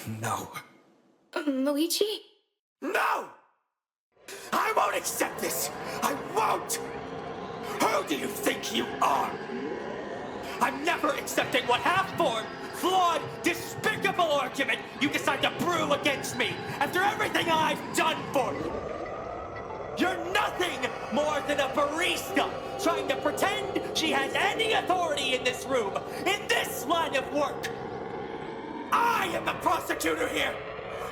No. Luigi? No! I won't accept this! I won't! Who do you think you are? I'm never accepting what half-formed, flawed, despicable argument you decide to brew against me after everything I've done for you! You're nothing more than a barista trying to pretend she has any authority in this room, in this line of work! I am the prosecutor here!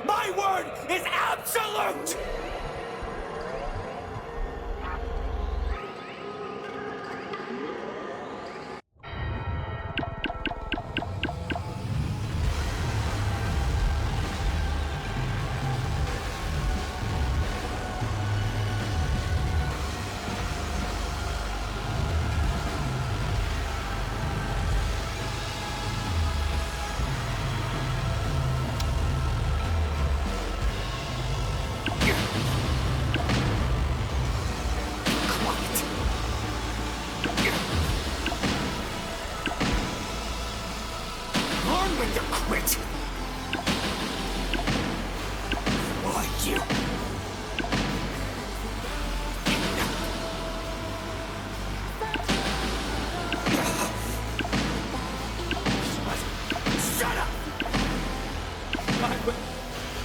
My word is absolute! When to quit. Like you. Shut up!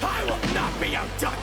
I will not be outdone!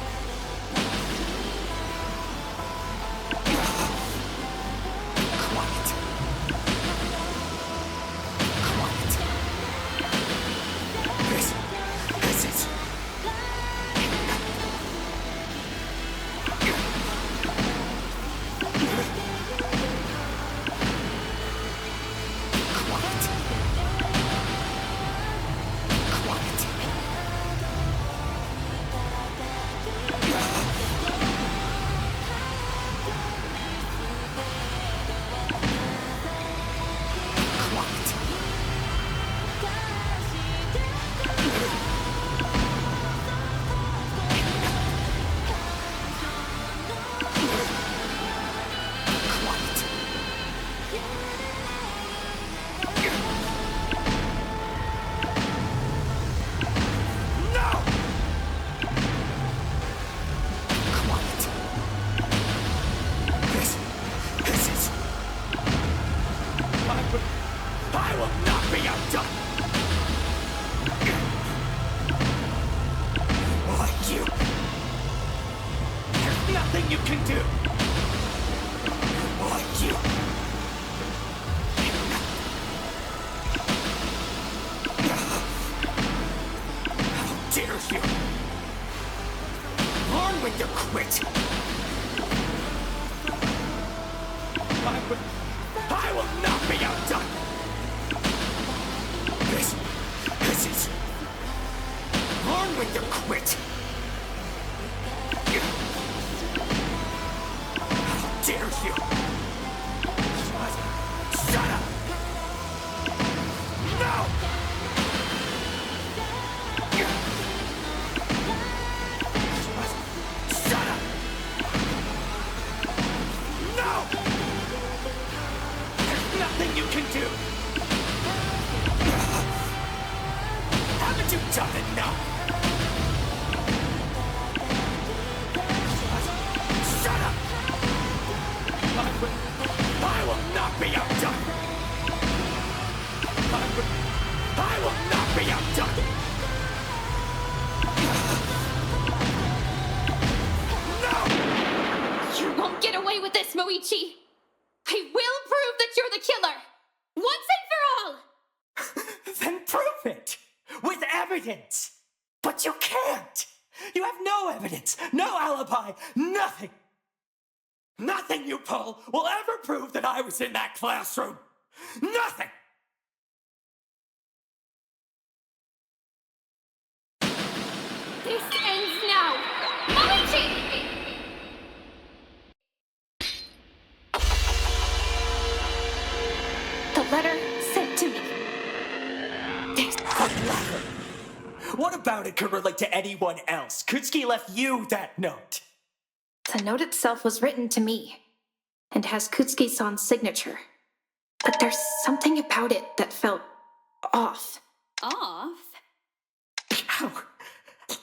I will not be outdone! Like you. There's nothing you can do! Like you. How dare you! Learn when to quit! I will not be outdone! This is... Learn when to quit! How dare you! Shut up! No! Shut up! No! There's nothing you can do! Haven't you done enough? Shut up! I will not be outdone! I will not be outdone! No! You won't get away with this, Moichi! I will prove that you're the killer! Once and for all! Then prove it! With evidence! But you can't! You have no evidence, no alibi, nothing! Nothing you pull will ever prove that I was in that classroom! Nothing! This ends now! Moichi! The letter sent to me. What letter? What about it could relate to anyone else? Kutsuki left you that note. The note itself was written to me, and has Kutsuki-san's signature. But there's something about it that felt off. Off?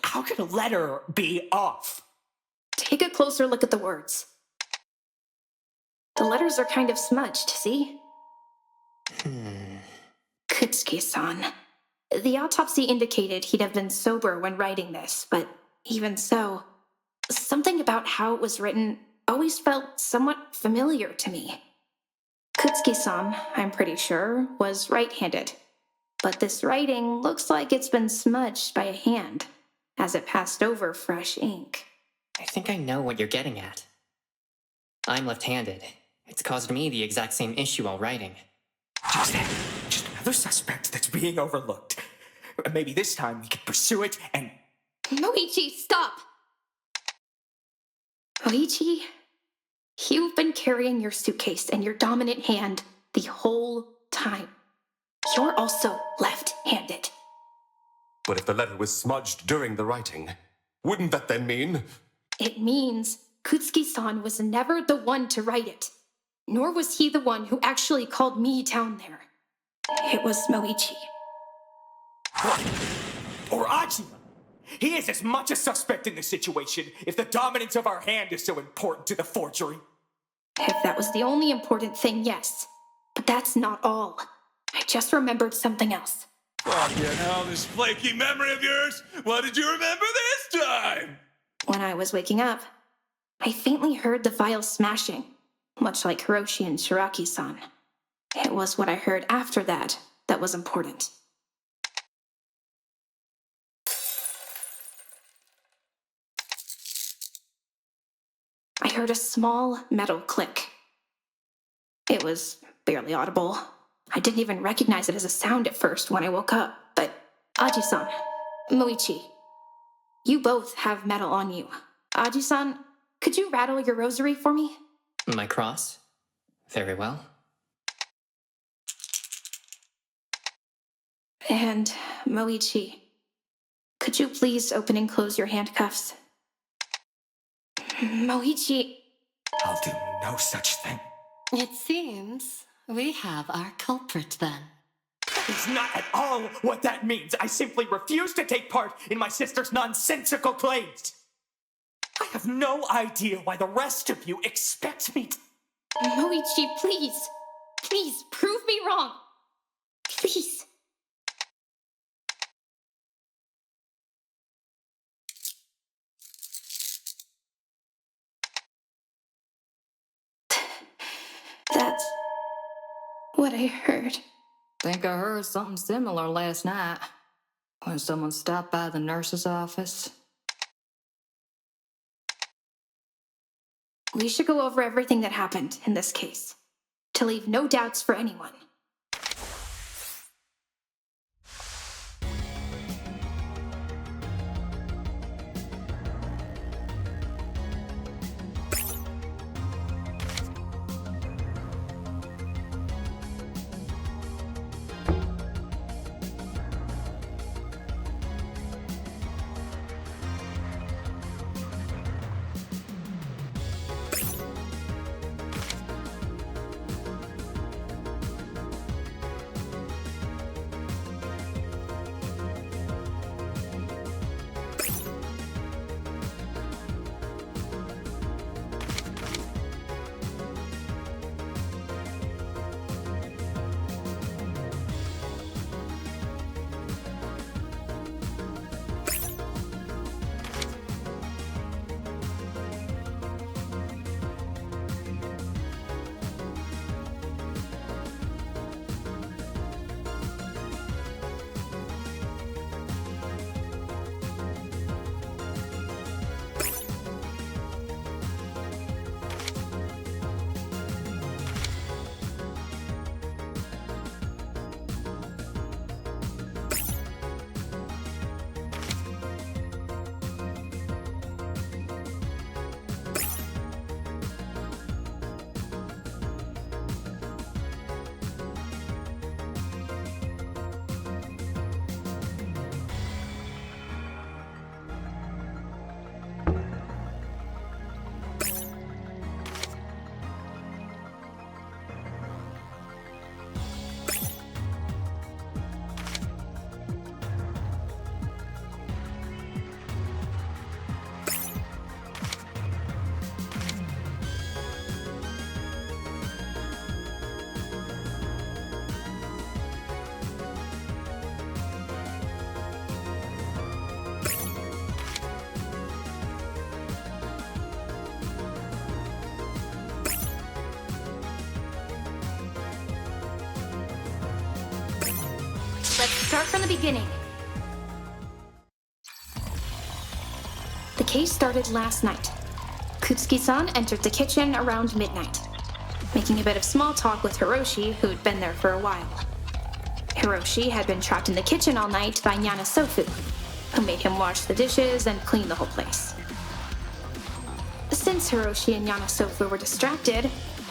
How could a letter be off? Take a closer look at the words. The letters are kind of smudged, see? Kutsuki-san. The autopsy indicated he'd have been sober when writing this, but even so, something about how it was written always felt somewhat familiar to me. Kutsuki-san, I'm pretty sure, was right-handed, but this writing looks like it's been smudged by a hand, as it passed over fresh ink. I think I know what you're getting at. I'm left-handed. It's caused me the exact same issue while writing. Just another suspect that's being overlooked. Maybe this time we can pursue it and... Moichi, stop! Moichi, you've been carrying your suitcase in your dominant hand the whole time. You're also left-handed. But if the letter was smudged during the writing, wouldn't that then mean... It means Kutsuki-san was never the one to write it, nor was he the one who actually called me down there. It was Moichi. Or Ajima. He is as much a suspect in this situation if the dominance of our hand is so important to the forgery. If that was the only important thing, yes. But that's not all. I just remembered something else. Fucking hell, this flaky memory of yours! What did you remember this time? When I was waking up, I faintly heard the vial smashing, much like Hiroshi and Shiraki-san. It was what I heard after that that was important. I heard a small metal click. It was barely audible. I didn't even recognize it as a sound at first when I woke up, but Aji-san, Moichi, you both have metal on you. Aji-san, could you rattle your rosary for me? My cross? Very well. And Moichi, could you please open and close your handcuffs? Moichi... I'll do no such thing. It seems we have our culprit then. It's not at all what that means. I simply refuse to take part in my sister's nonsensical claims. I have no idea why the rest of you expect me to... Moichi, please. Please, prove me wrong. Please. That's what I heard. Think I heard something similar last night when someone stopped by the nurse's office. We should go over everything that happened in this case, to leave no doubts for anyone. the beginning. The case started last night. Kutsuki-san entered the kitchen around midnight, making a bit of small talk with Hiroshi, who'd been there for a while. Hiroshi had been trapped in the kitchen all night by Nyana Sofu, who made him wash the dishes and clean the whole place. Since Hiroshi and Nyana Sofu were distracted,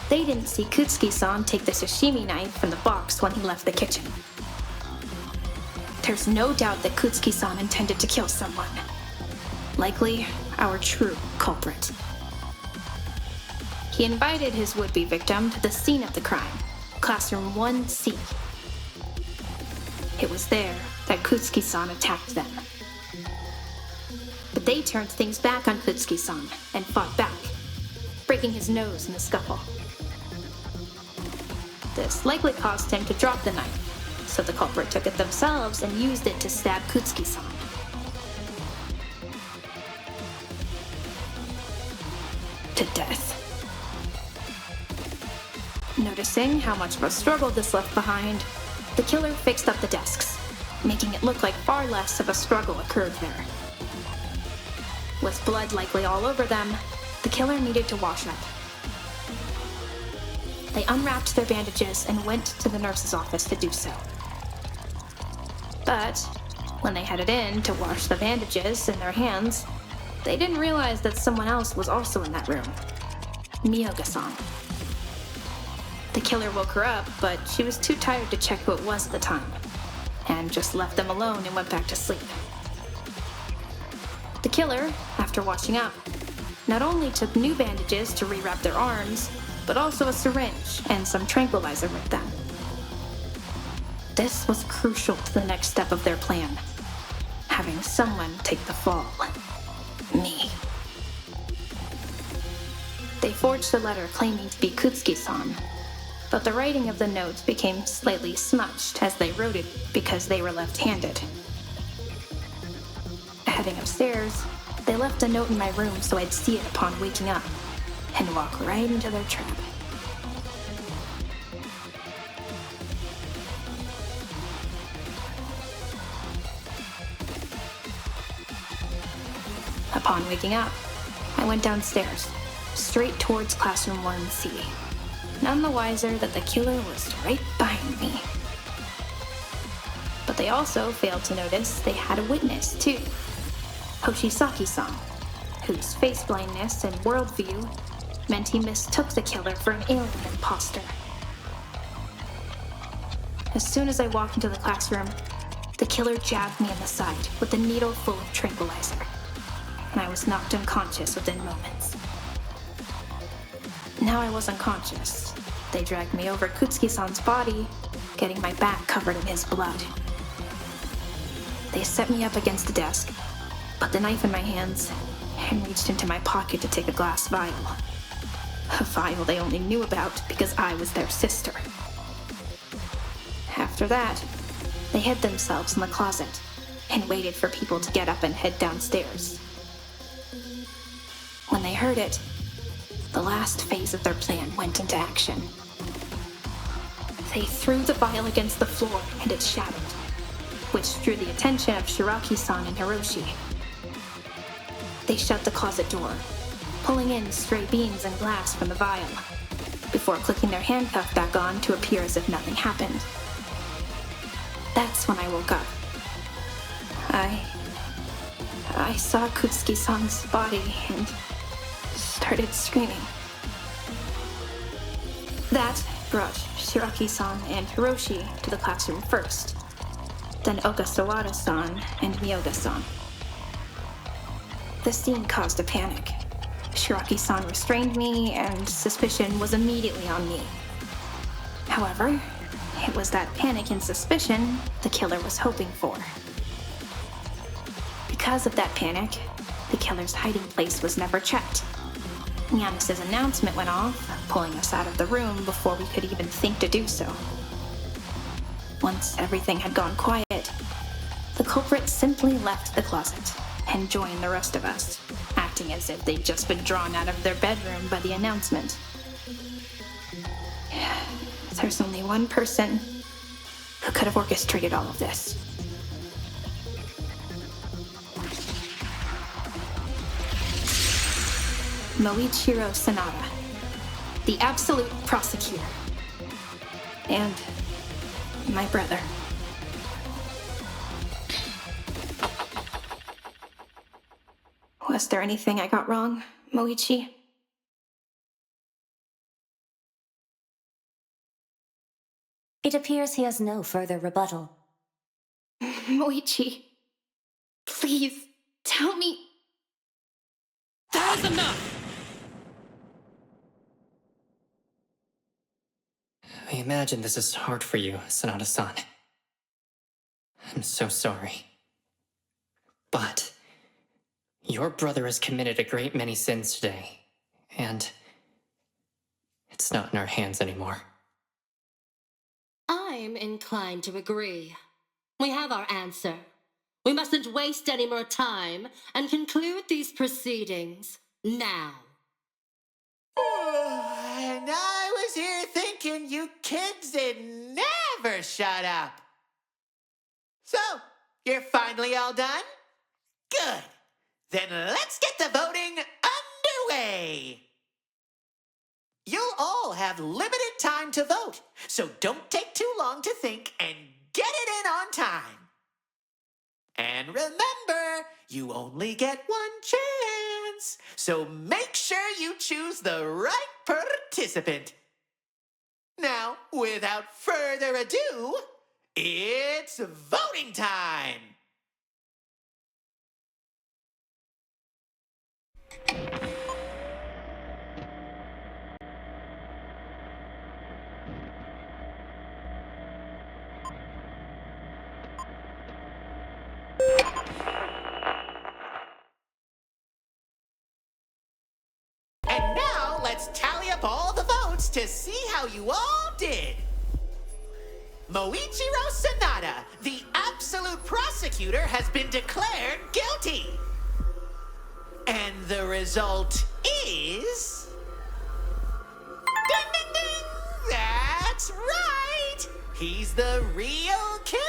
they didn't see Kutsuki-san take the sashimi knife from the box when he left the kitchen. There's no doubt that Kutsuki-san intended to kill someone. Likely, our true culprit. He invited his would-be victim to the scene of the crime, classroom 1C. It was there that Kutsuki-san attacked them. But they turned things back on Kutsuki-san and fought back, breaking his nose in the scuffle. This likely caused him to drop the knife, so the culprit took it themselves and used it to stab Kutsuki-san. To death. Noticing how much of a struggle this left behind, the killer fixed up the desks, making it look like far less of a struggle occurred there. With blood likely all over them, the killer needed to wash up. They unwrapped their bandages and went to the nurse's office to do so. But when they headed in to wash the bandages in their hands, they didn't realize that someone else was also in that room. Miyoga-san. The killer woke her up, but she was too tired to check who it was at the time, and just left them alone and went back to sleep. The killer, after washing up, not only took new bandages to rewrap their arms, but also a syringe and some tranquilizer with them. This was crucial to the next step of their plan, having someone take the fall. Me. They forged a letter claiming to be Kutsuki-san, but the writing of the note became slightly smudged as they wrote it because they were left-handed. Heading upstairs, they left a note in my room so I'd see it upon waking up and walk right into their trap. Upon waking up, I went downstairs, straight towards classroom 1C, none the wiser that the killer was right behind me. But they also failed to notice they had a witness, too. Hoshisaki-san, whose face blindness and worldview meant he mistook the killer for an alien imposter. As soon as I walked into the classroom, the killer jabbed me in the side with a needle full of tranquilizer, and I was knocked unconscious within moments. Now I was unconscious. They dragged me over Kutsuki-san's body, getting my back covered in his blood. They set me up against the desk, put the knife in my hands, and reached into my pocket to take a glass vial. A vial they only knew about because I was their sister. After that, they hid themselves in the closet and waited for people to get up and head downstairs. When they heard it, the last phase of their plan went into action. They threw the vial against the floor and it shattered, which drew the attention of Shiraki-san and Hiroshi. They shut the closet door, pulling in stray beans and glass from the vial, before clicking their handcuff back on to appear as if nothing happened. That's when I woke up. I saw Kutsuki-san's body and started screaming. That brought Shiraki-san and Hiroshi to the classroom first, then Okasawara-san and Miyoga-san. The scene caused a panic. Shiraki-san restrained me, and suspicion was immediately on me. However, it was that panic and suspicion the killer was hoping for. Because of that panic, the killer's hiding place was never checked. Giannis's announcement went off, pulling us out of the room before we could even think to do so. Once everything had gone quiet, the culprit simply left the closet and joined the rest of us, acting as if they'd just been drawn out of their bedroom by the announcement. There's only one person who could have orchestrated all of this. Moichiro Sanada, the absolute prosecutor. And my brother. Was there anything I got wrong, Moichi? It appears he has no further rebuttal. Moichi, please, tell me. That is enough! I imagine this is hard for you, Sanada-san. I'm so sorry. But your brother has committed a great many sins today, and it's not in our hands anymore. I'm inclined to agree. We have our answer. We mustn't waste any more time and conclude these proceedings now. And I was here thinking you kids would never shut up. So, you're finally all done? Good. Then let's get the voting underway. You'll all have limited time to vote, so don't take too long to think and get it in on time. And remember, you only get one chance, so make sure you choose the right participant. Now, without further ado, it's voting time! And now, let's tally up all the votes to see how you all did. Moichiro Sanada, the absolute prosecutor, has been declared guilty. And the result is... Ding, ding, ding! That's right! He's the real killer!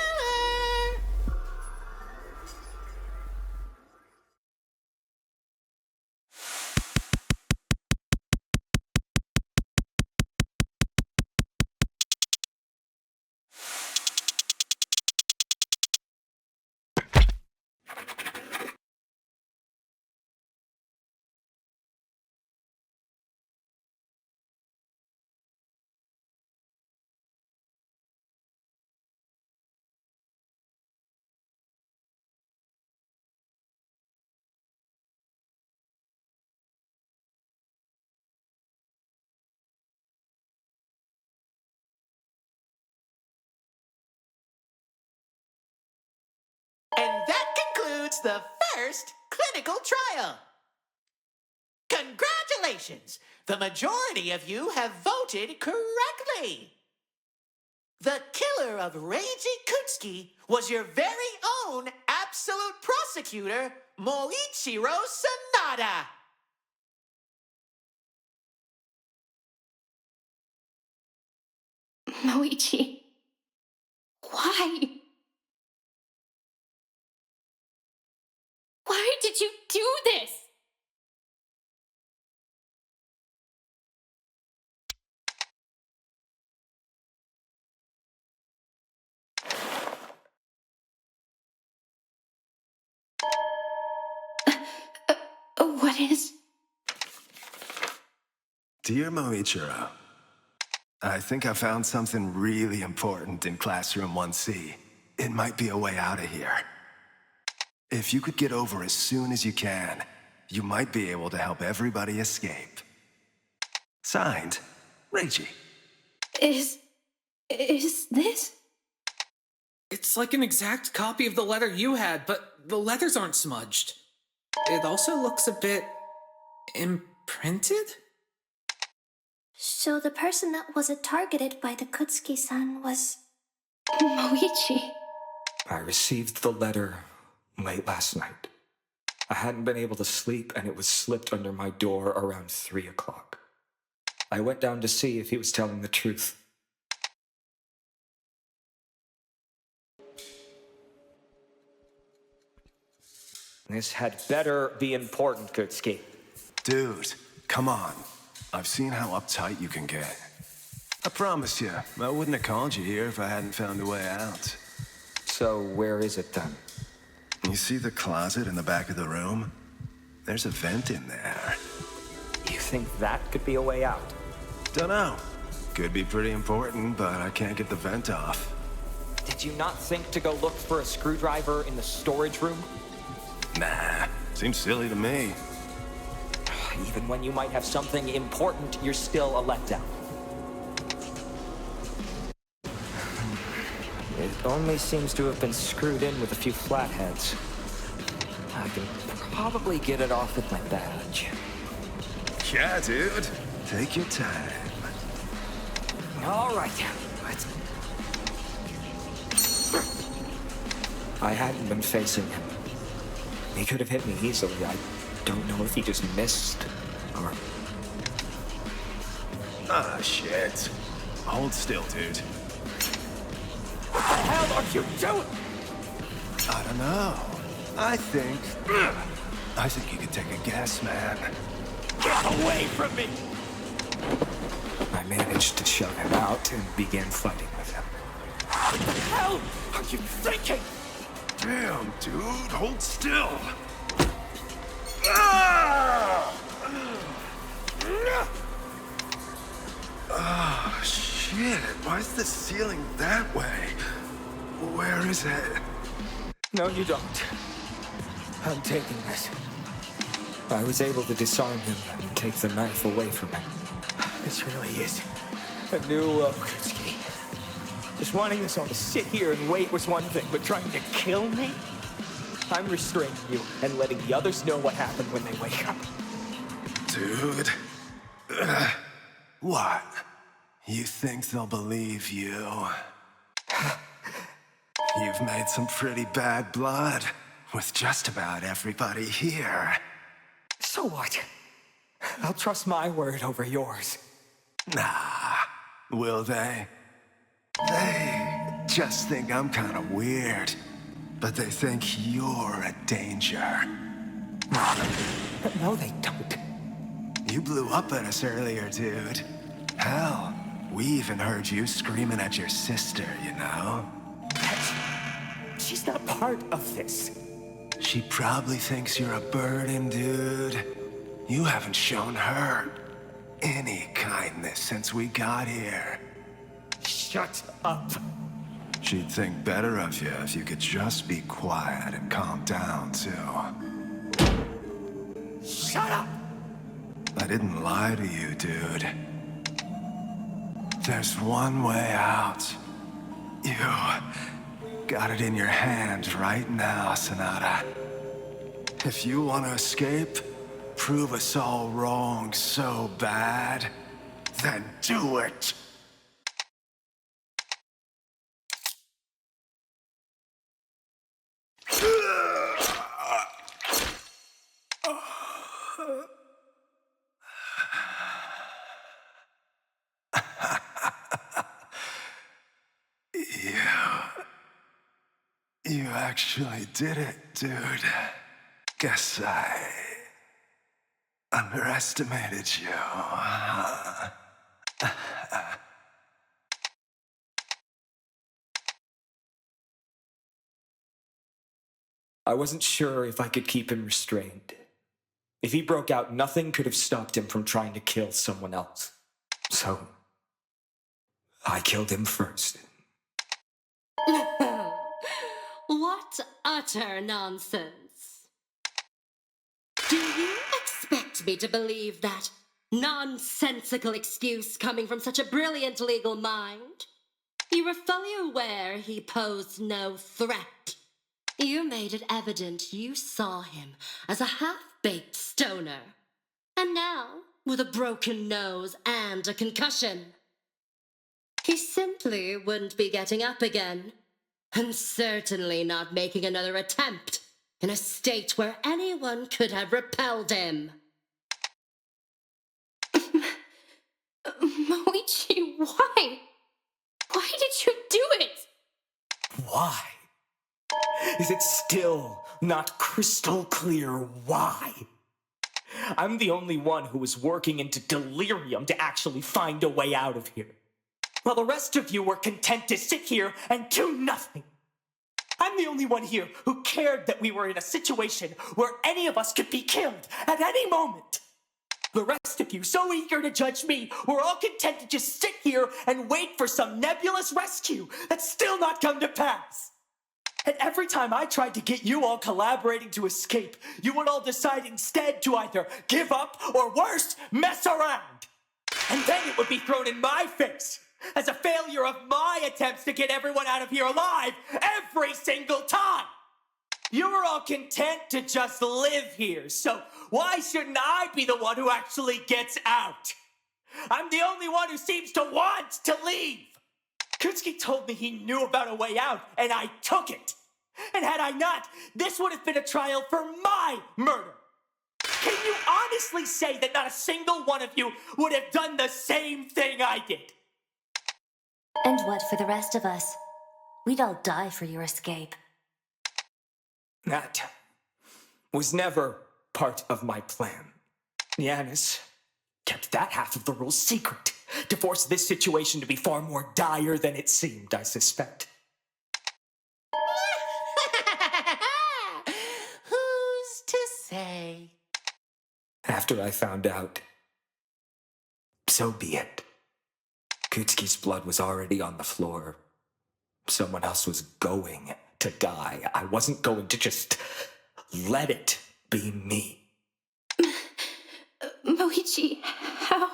And that concludes the first clinical trial. Congratulations! The majority of you have voted correctly. The killer of Reiji Kutsuki was your very own absolute prosecutor, Moichiro Sanada. Moichi, why? Why did you do this? What is... Dear Moichiro, I think I found something really important in Classroom 1C. It might be a way out of here. If you could get over as soon as you can, you might be able to help everybody escape. Signed, Reiji. Is this... It's like an exact copy of the letter you had, but the letters aren't smudged. It also looks a bit... imprinted? So the person that wasn't targeted by the Kutsuki-san was... Moichi. I received the letter late last night. I hadn't been able to sleep, and it was slipped under my door around 3 o'clock. I went down to see if he was telling the truth. This had better be important, Kutsuki. Dude, Come on. I've seen how uptight you can get. I promise you, I wouldn't have called you here if I hadn't found a way out. So, where is it then? You see the closet in the back of the room? There's a vent in there. You think that could be a way out? Dunno. Could be pretty important, but I can't get the vent off. Did you not think to go look for a screwdriver in the storage room? Nah, seems silly to me. Even when you might have something important, you're still a letdown. It only seems to have been screwed in with a few flatheads. I can probably get it off with my badge. Yeah, dude. Take your time. All right, let's... I hadn't been facing him. He could have hit me easily. I don't know if he just missed, or... Ah, shit. Hold still, dude. What the hell are you doing? I don't know. I think you could take a guess, man. Get away from me! I managed to shove him out and began fighting with him. What the hell are you thinking? Damn, dude, hold still. Ah! Oh, shit. Why is the ceiling that way? Where is it? No, you don't. I'm taking this. I was able to disarm him and take the knife away from him. This really is a new low, Kutsky. Just wanting us all to sit here and wait was one thing, but trying to kill me? I'm restraining you and letting the others know what happened when they wake up. Dude. What? You think they'll believe you? You've made some pretty bad blood with just about everybody here. So what? I'll trust my word over yours. Nah, will they? They just think I'm kind of weird, but they think you're a danger. No, they don't. You blew up at us earlier, dude. Hell, we even heard you screaming at your sister, you know? She's not part of this. She probably thinks you're a burden, dude. You haven't shown her any kindness since we got here. Shut up. She'd think better of you if you could just be quiet and calm down, too. Shut up! I didn't lie to you, dude. There's one way out. You got it in your hand right now, Sonata. If you want to escape, prove us all wrong so bad, then do it! You actually did it, dude. Guess I underestimated you. I wasn't sure if I could keep him restrained. If he broke out, nothing could have stopped him from trying to kill someone else. So, I killed him first. What utter nonsense. Do you expect me to believe that nonsensical excuse coming from such a brilliant legal mind? You were fully aware he posed no threat. You made it evident you saw him as a half-baked stoner. And now, with a broken nose and a concussion, he simply wouldn't be getting up again. And certainly not making another attempt in a state where anyone could have repelled him. Moichi, why? Why did you do it? Why? Is it still not crystal clear why? I'm the only one who was working into delirium to actually find a way out of here. While the rest of you were content to sit here and do nothing. I'm the only one here who cared that we were in a situation where any of us could be killed at any moment. The rest of you, so eager to judge me, were all content to just sit here and wait for some nebulous rescue that's still not come to pass. And every time I tried to get you all collaborating to escape, you would all decide instead to either give up or worse, mess around. And then it would be thrown in my face as a failure of my attempts to get everyone out of here alive every single time. You were all content to just live here, so why shouldn't I be the one who actually gets out? I'm the only one who seems to want to leave. Kutsuki told me he knew about a way out, and I took it. And had I not, this would have been a trial for my murder. Can you honestly say that not a single one of you would have done the same thing I did? And what for the rest of us? We'd all die for your escape. That was never part of my plan. Yanis kept that half of the rules secret to force this situation to be far more dire than it seemed, I suspect. Who's to say? After I found out, so be it. Kutsuki's blood was already on the floor. Someone else was going to die. I wasn't going to just let it be me. Moichi, how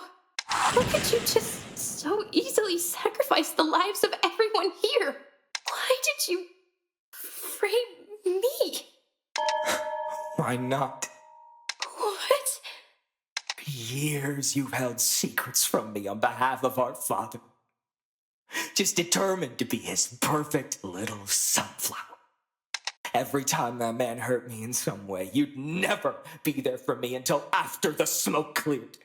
could you just so easily sacrifice the lives of everyone here? Why did you frame me? Why not? What? Years you've held secrets from me on behalf of our father. Just determined to be his perfect little sunflower. Every time that man hurt me in some way, you'd never be there for me until after the smoke cleared.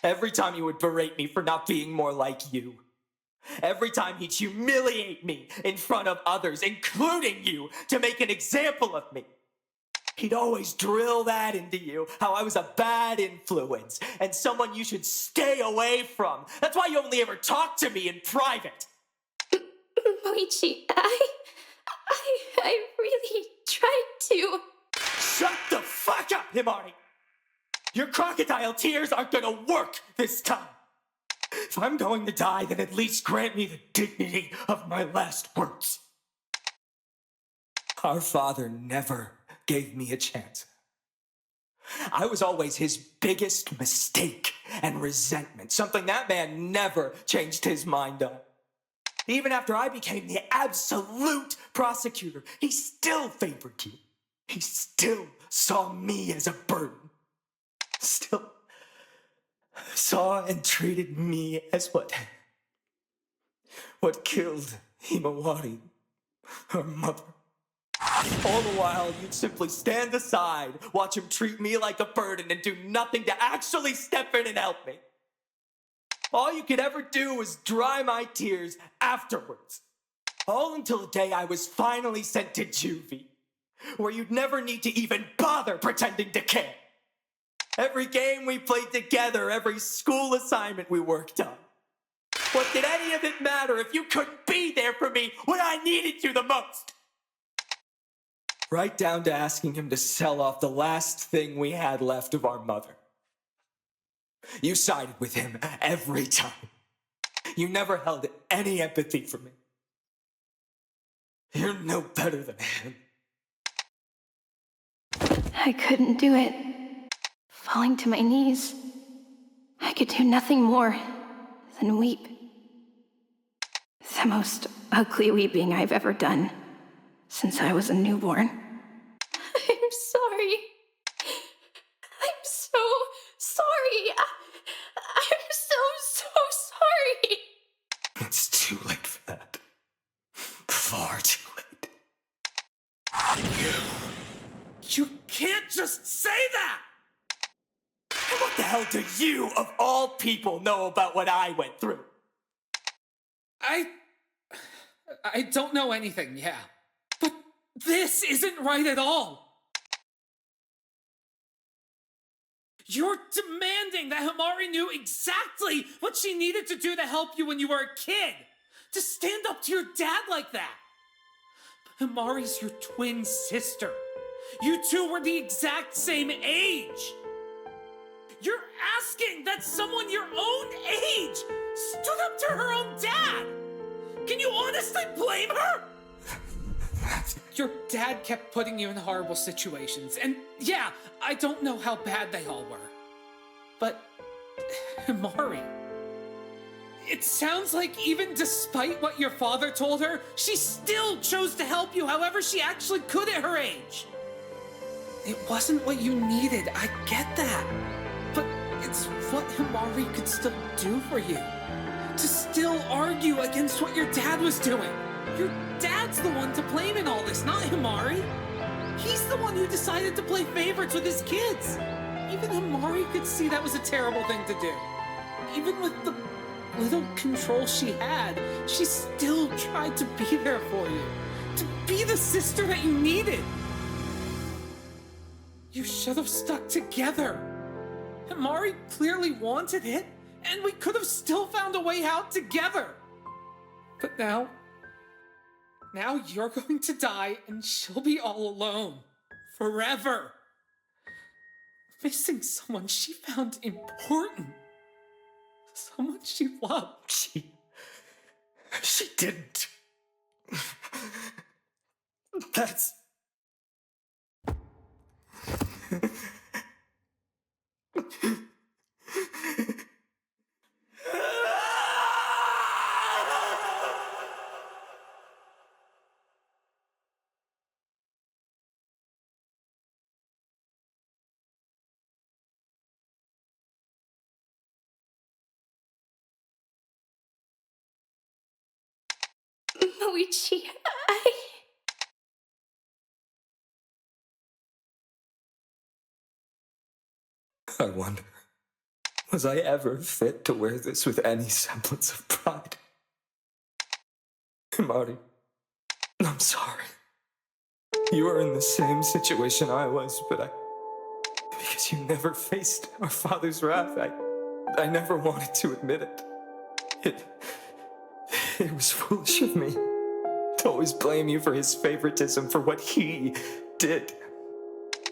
Every time you would berate me for not being more like you. Every time he'd humiliate me in front of others, including you, to make an example of me. He'd always drill that into you, how I was a bad influence and someone you should stay away from. That's why you only ever talk to me in private. Moichi, I really tried to. Shut the fuck up, Himari! Your crocodile tears aren't gonna work this time. If I'm going to die, then at least grant me the dignity of my last words. Our father never gave me a chance. I was always his biggest mistake and resentment, something that man never changed his mind on. Even after I became the absolute prosecutor, he still favored you. He still saw me as a burden. Still saw and treated me as what killed Himawari, her mother. All the while, you'd simply stand aside, watch him treat me like a burden, and do nothing to actually step in and help me. All you could ever do was dry my tears afterwards. All until the day I was finally sent to juvie, where you'd never need to even bother pretending to care. Every game we played together, every school assignment we worked on. What did any of it matter if you couldn't be there for me when I needed you the most? Right down to asking him to sell off the last thing we had left of our mother. You sided with him every time. You never held any empathy for me. You're no better than him. I couldn't do it. Falling to my knees, I could do nothing more than weep. The most ugly weeping I've ever done since I was a newborn. I'm sorry. I'm so sorry. I'm so sorry. It's too late for that. Far too late. You can't just say that! And what the hell do you, of all people, know about what I went through? I don't know anything, yeah. But this isn't right at all. You're demanding that Himari knew exactly what she needed to do to help you when you were a kid. To stand up to your dad like that. But Himari's your twin sister. You two were the exact same age. You're asking that someone your own age stood up to her own dad. Can you honestly blame her? Your dad kept putting you in horrible situations, and yeah, I don't know how bad they all were. But, Himari, it sounds like even despite what your father told her, she still chose to help you however she actually could at her age. It wasn't what you needed, I get that. But it's what Himari could still do for you. To still argue against what your dad was doing. Your dad's the one to blame in all this, not Himari. He's the one who decided to play favorites with his kids. Even Himari could see that was a terrible thing to do. Even with the little control she had, she still tried to be there for you. To be the sister that you needed. You should have stuck together. Himari clearly wanted it, and we could have still found a way out together. But now you're going to die, and she'll be all alone. Forever. Missing someone she found important. Someone she loved. She didn't. That's... Moichi, I wonder, was I ever fit to wear this with any semblance of pride? Himari, I'm sorry. You were in the same situation I was, but because you never faced our father's wrath, I never wanted to admit it. It was foolish of me to always blame you for his favoritism for what he did.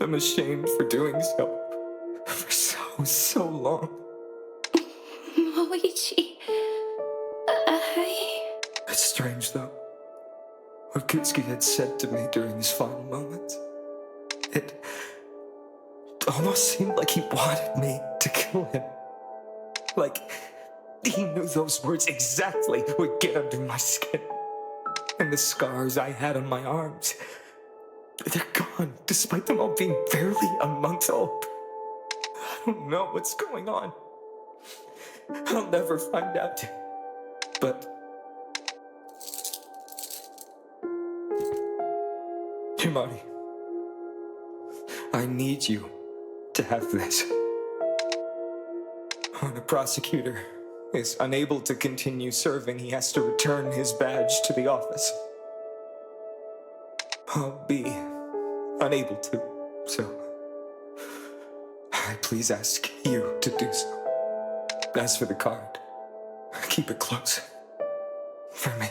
I'm ashamed for doing so for so long. Moichi, It's strange, though. What Kutsuki had said to me during his final moments. It almost seemed like he wanted me to kill him. Like he knew those words exactly would get under my skin. And the scars I had on my arms, they're gone, despite them all being barely a month old. I don't know what's going on. I'll never find out. But Himari, I need you to have this. When a prosecutor is unable to continue serving, he has to return his badge to the office. I'll be unable to, so I please ask you to do so. As for the card, keep it close. For me.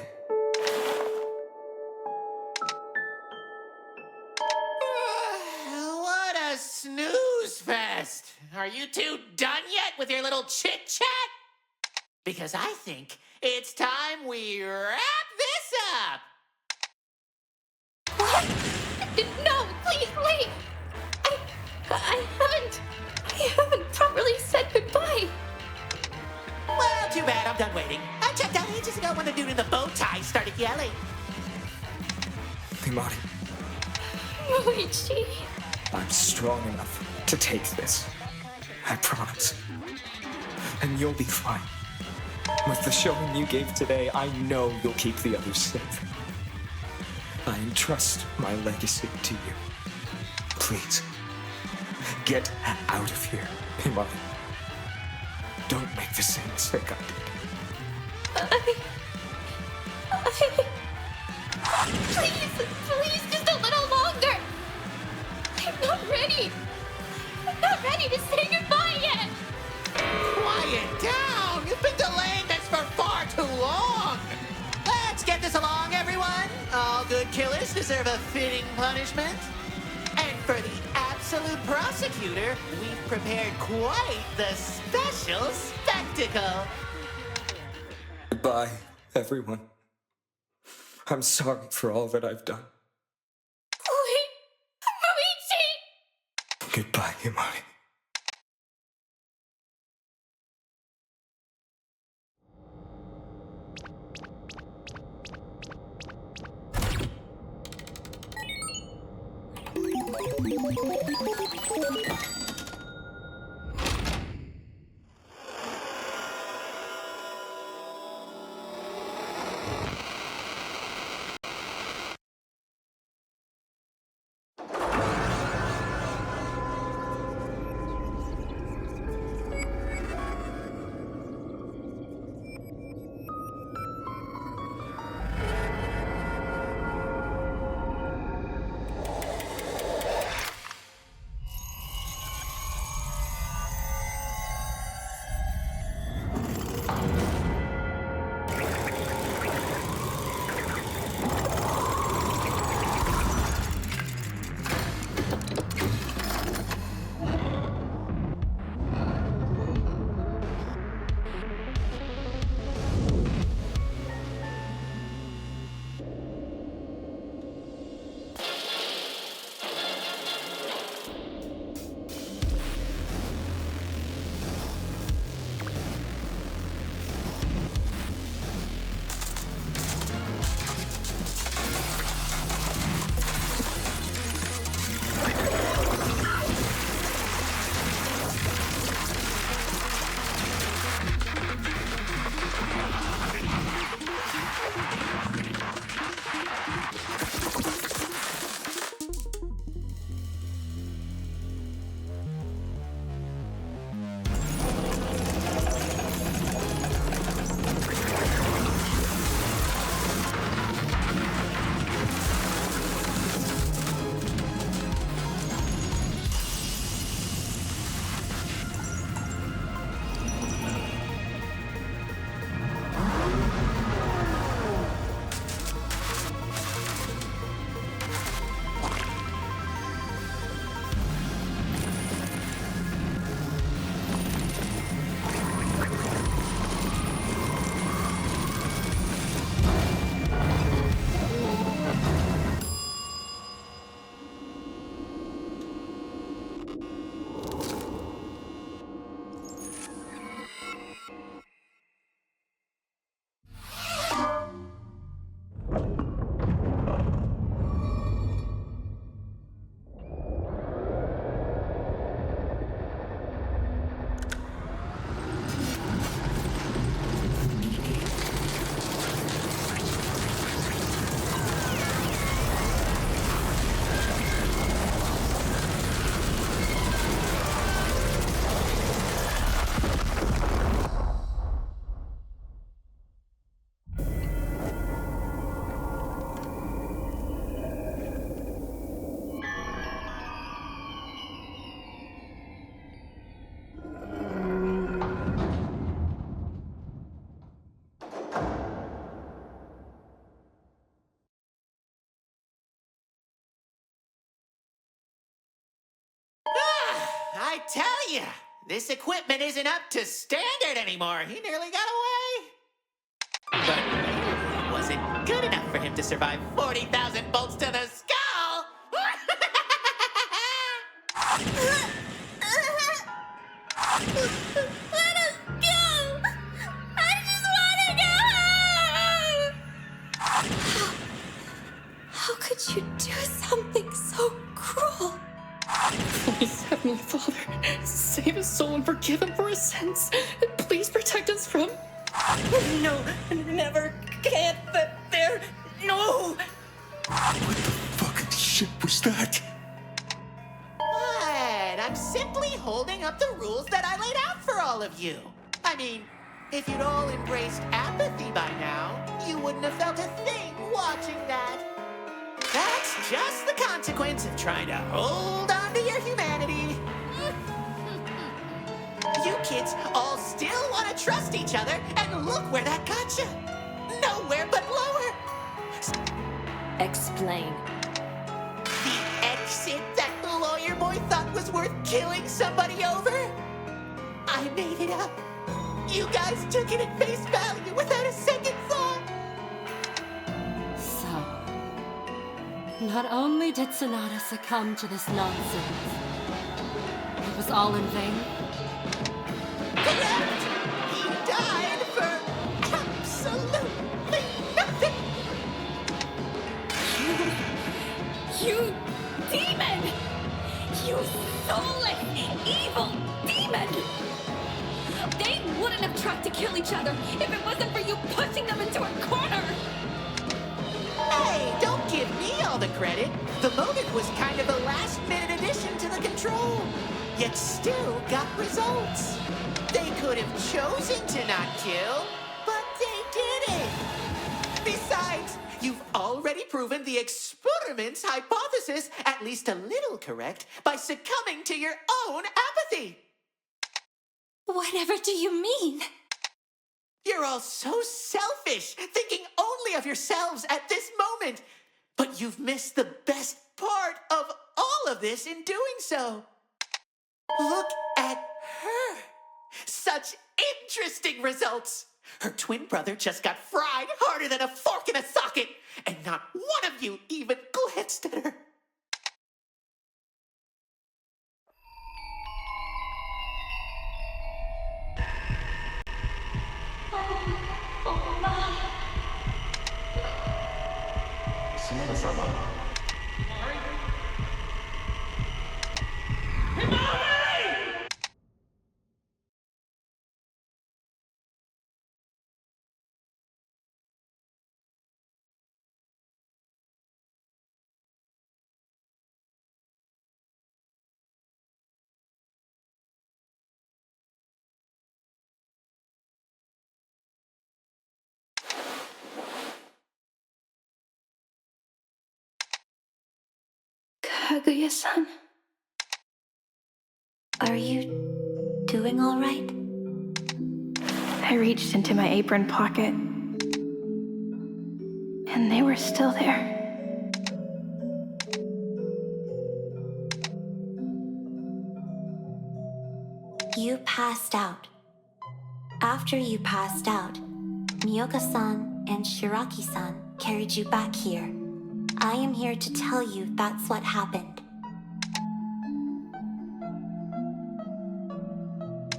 What a snooze fest! Are you two done yet with your little chit-chat? Because I think it's time we wrap this up! What? No, please, wait! I haven't properly said goodbye. Well, too bad, I'm done waiting. I checked out ages ago when the dude in the bow tie started yelling. Himari, Moichi. I'm strong enough to take this. I promise. And you'll be fine. With the showing you gave today, I know you'll keep the others safe. I entrust my legacy to you. Please, get out of here, Himari. Don't make the same mistake I did. Please, just a little longer. I'm not ready. I'm not ready to say goodbye. quiet! Quiet down! You've been delaying this for far too long! Let's get this along, everyone! All good killers deserve a fitting punishment. And for the absolute prosecutor, we've prepared quite the special spectacle. Goodbye, everyone. I'm sorry for all that I've done. Wait, Luigi! Goodbye, Himari. I tell ya, this equipment isn't up to standard anymore. He nearly got away. But it wasn't good enough for him to survive 40,000 bolts to the skull. Let us go! I just want to go home! How could you do something so cruel? Please, Heavenly Father, save his soul and forgive him for his sins. Please protect us from... No, never, can't, there, no! What the fucking shit was that? What? I'm simply holding up the rules that I laid out for all of you. I mean, if you'd all embraced apathy by now, you wouldn't have felt a thing watching that. That's just the consequence of trying to hold on to your humanity. each other, and look where that got you. Nowhere but lower. Explain. The exit that the lawyer boy thought was worth killing somebody over? I made it up. You guys took it at face value without a second thought. So, not only did Sonata succumb to this nonsense, it was all in vain. Correct! He died for absolutely nothing! You demon! You soulless, evil demon! They wouldn't have tried to kill each other if it wasn't for you pushing them into a corner! Hey, don't give me all the credit. The moment was kind of a last-minute addition to the control. Yet still got results. They could have chosen to not kill, but they didn't. Besides, you've already proven the experiment's hypothesis at least a little correct by succumbing to your own apathy. Whatever do you mean? You're all so selfish, thinking only of yourselves at this moment. But you've missed the best part of all of this in doing so. Look at her. Such interesting results. Her twin brother just got fried harder than a fork in a socket, and not one of you even glanced at her. Kaguya-san? Are you doing all right? I reached into my apron pocket, and they were still there. You passed out. After you passed out, Miyoka-san and Shiraki-san carried you back here. I am here to tell you that's what happened.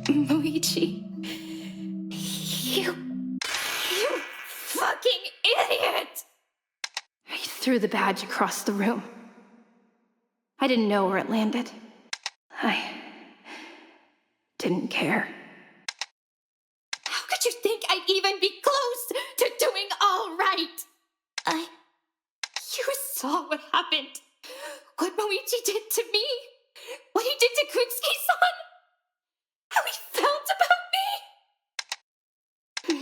Muichi. You fucking idiot! I threw the badge across the room. I didn't know where it landed. I didn't care. How could you think I'd even be close to doing all right? You saw what happened. What Muichi did to me. What he did to Kutsuki-san. How he felt about me.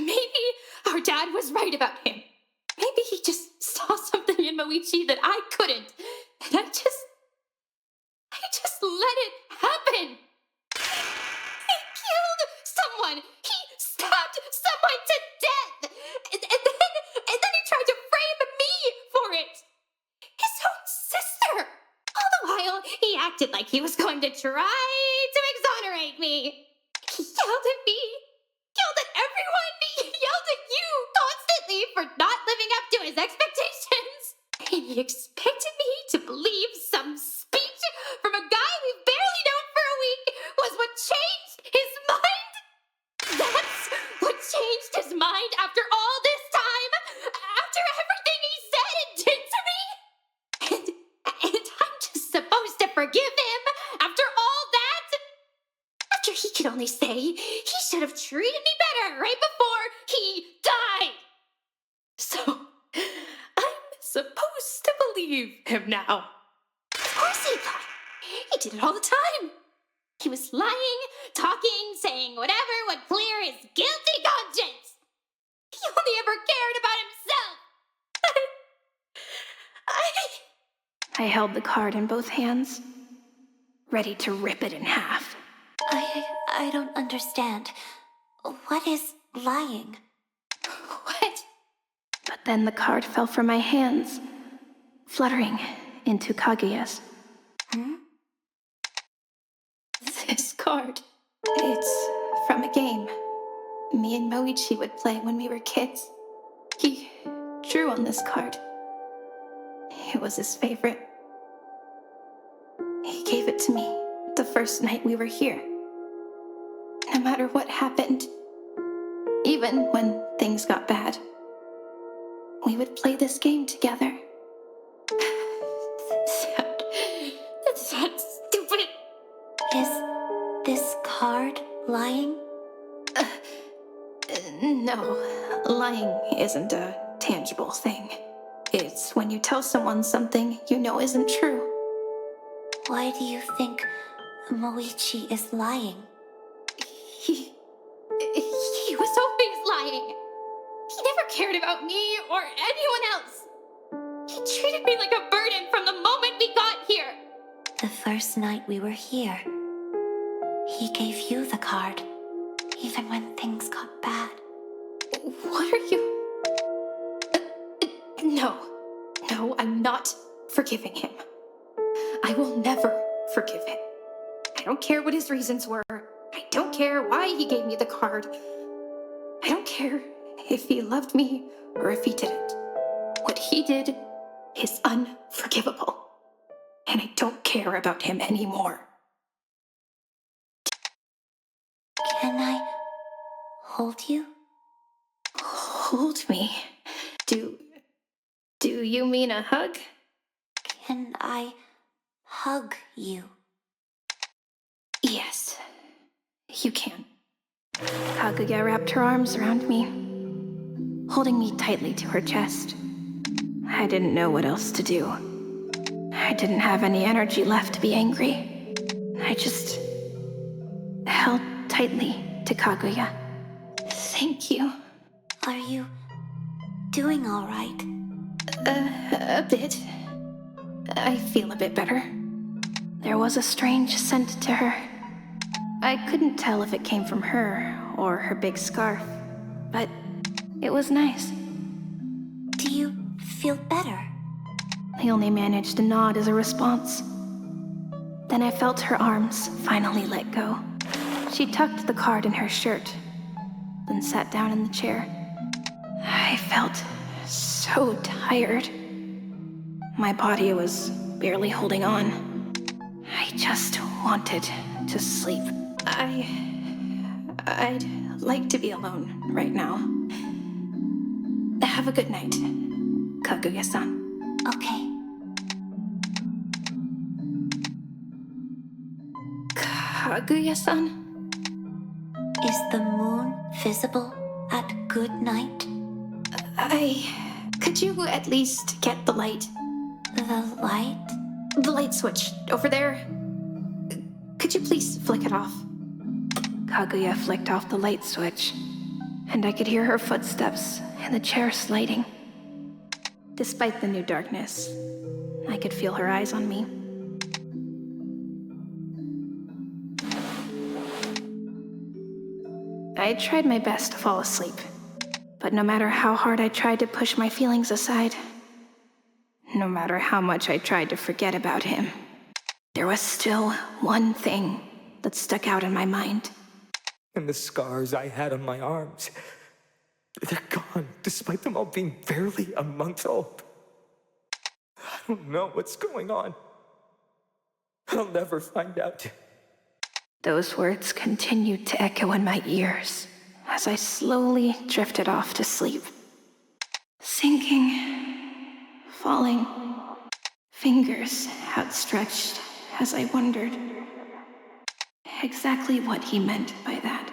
Maybe our dad was right about him. Maybe he just saw something in Muichi that I couldn't. And I just let it happen. He killed someone. He stabbed someone to death. And then he tried to frame me for it. His own sister. All the while, he acted like he was going to try to exonerate me. He yelled at me. Yelled at everyone. He yelled at you constantly for not living up to his expectations. And he expected me to believe some speech from a guy we've barely known for a week was what changed his mind? That's what changed his mind after all this time? After everything he said and did to me? And I'm just supposed to forgive him after all that? After he could only say he should have treated me better right before he died. So, I'm supposed to believe him now. Of course he lied. He did it all the time. He was lying, talking, saying whatever would clear his guilty conscience. He only ever cared about himself. I held the card in both hands, ready to rip it in half. I don't understand. What is lying. What? But then the card fell from my hands, fluttering into Kaguya's. This card. It's from a game me and Moichi would play when we were kids. He drew on this card. It was his favorite. He gave it to me the first night we were here. No matter what happened, even when things got bad, we would play this game together. That's stupid. Is this card lying? No, lying isn't a tangible thing. It's when you tell someone something you know isn't true. Why do you think Moichi is lying? He was always lying. He never cared about me or anyone else. He treated me like a burden from the moment we got here. The first night we were here, he gave you the card, even when things got bad. What are you... No, I'm not forgiving him. I will never forgive him. I don't care what his reasons were. I don't care why he gave me the card. I don't care if he loved me or if he didn't. What he did is unforgivable. And I don't care about him anymore. Can I hold you? Hold me? Do you mean a hug? Can I hug you? Yes, you can. Kaguya wrapped her arms around me, holding me tightly to her chest. I didn't know what else to do. I didn't have any energy left to be angry. I just held tightly to Kaguya. Thank you. Are you doing all right? A bit. I feel a bit better. There was a strange scent to her. I couldn't tell if it came from her or her big scarf, but it was nice. Do you feel better? I only managed to nod as a response. Then I felt her arms finally let go. She tucked the card in her shirt, then sat down in the chair. I felt so tired. My body was barely holding on. I just wanted to sleep. I'd like to be alone right now. Have a good night, Kaguya-san. Okay. Kaguya-san? Is the moon visible at good night? Could you at least get the light? The light? The light switch, over there. Could you please flick it off? Kaguya flicked off the light switch, and I could hear her footsteps in the chair sliding. Despite the new darkness, I could feel her eyes on me. I tried my best to fall asleep, but no matter how hard I tried to push my feelings aside, no matter how much I tried to forget about him, there was still one thing that stuck out in my mind. And the scars I had on my arms, they're gone, despite them all being barely a month old. I don't know what's going on. I'll never find out. Those words continued to echo in my ears as I slowly drifted off to sleep. Sinking, falling, fingers outstretched as I wondered exactly what he meant by that.